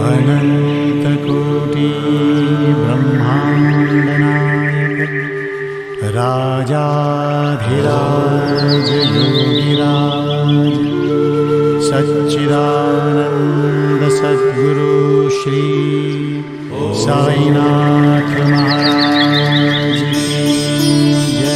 अनन्तकोटि ब्रह्माण्डनायक राजाधिराज योगिराज सच्चिदानंद सद्गुरु श्री साईनाथ महाराज की जय।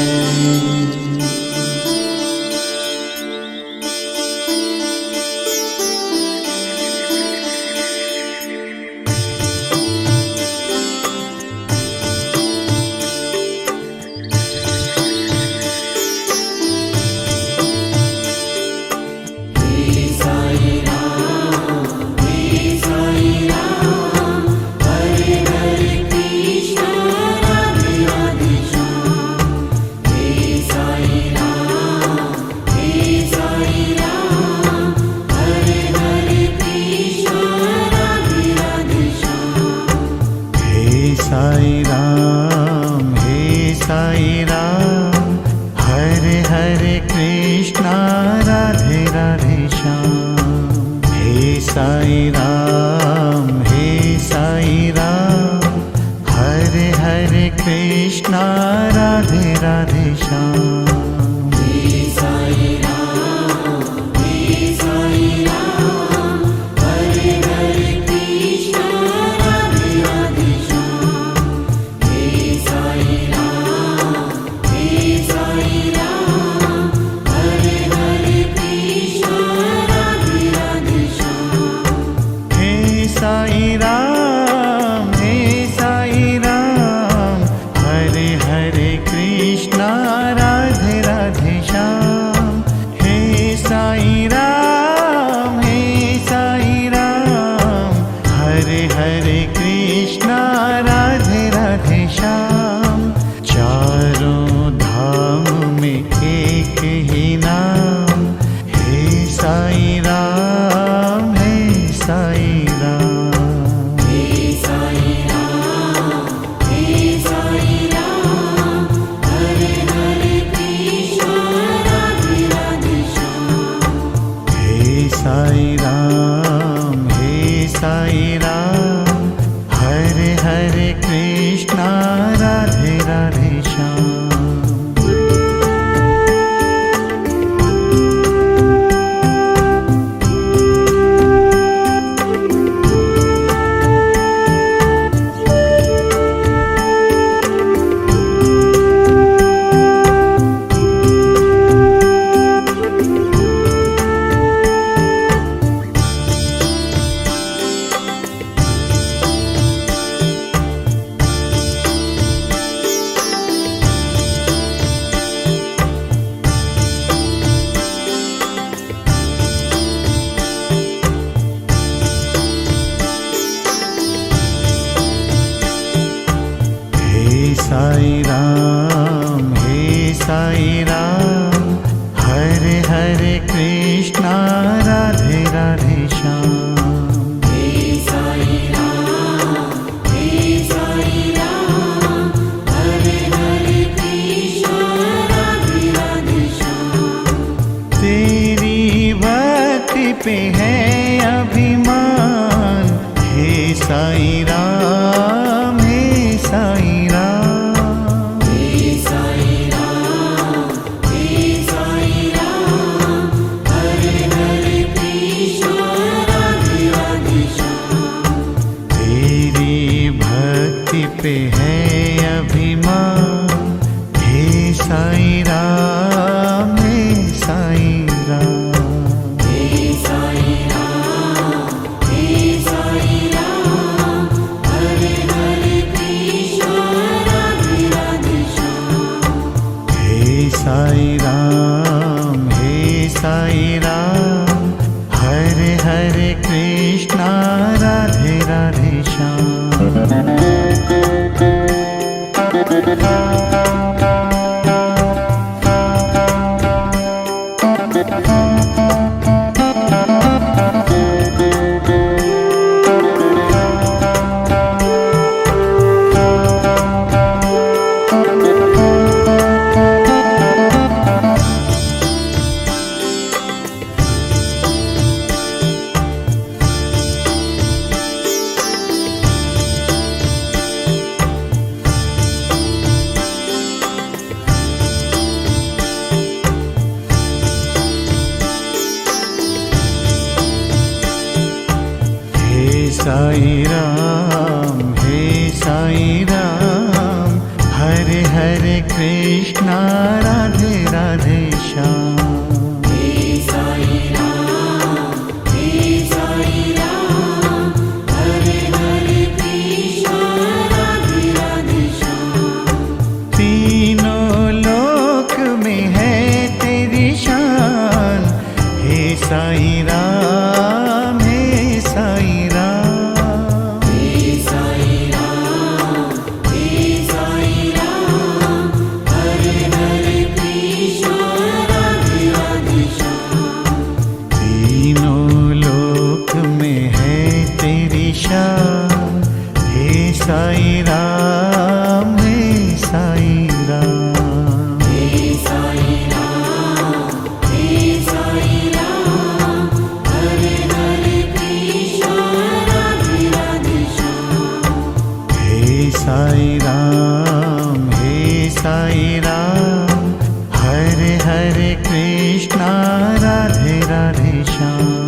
पे है अभिमान, हे साईं राम, हे साईं राम, हे साईं राम, हे साईं राम, हरे हरे कृष्ण राधे राधे श्याम। तेरी भक्ति पे है अभिमान, हे साईं राम, हे साईं राम। हे साईं राम, हरे हरे साई राम, हे साई राम, हरे हरे कृष्णा राधे राधे श्याम। हे साई राम, हरे हरे कृष्णा राधे राधे श्याम। तीनों लोक में है तेरी शान, हे साई राम, हे साई राम। हे साई राम, हरे हरे कृष्णा राधे राधे श्याम। तीनों लोक में है तेरी शान, हे साई राम, हे साई राम। हे साई राम, हरे हरे कृष्णा राधे राधे श्याम। हे साई राम, हे साई राम, हरे हरे कृष्णा राधे राधे श्याम।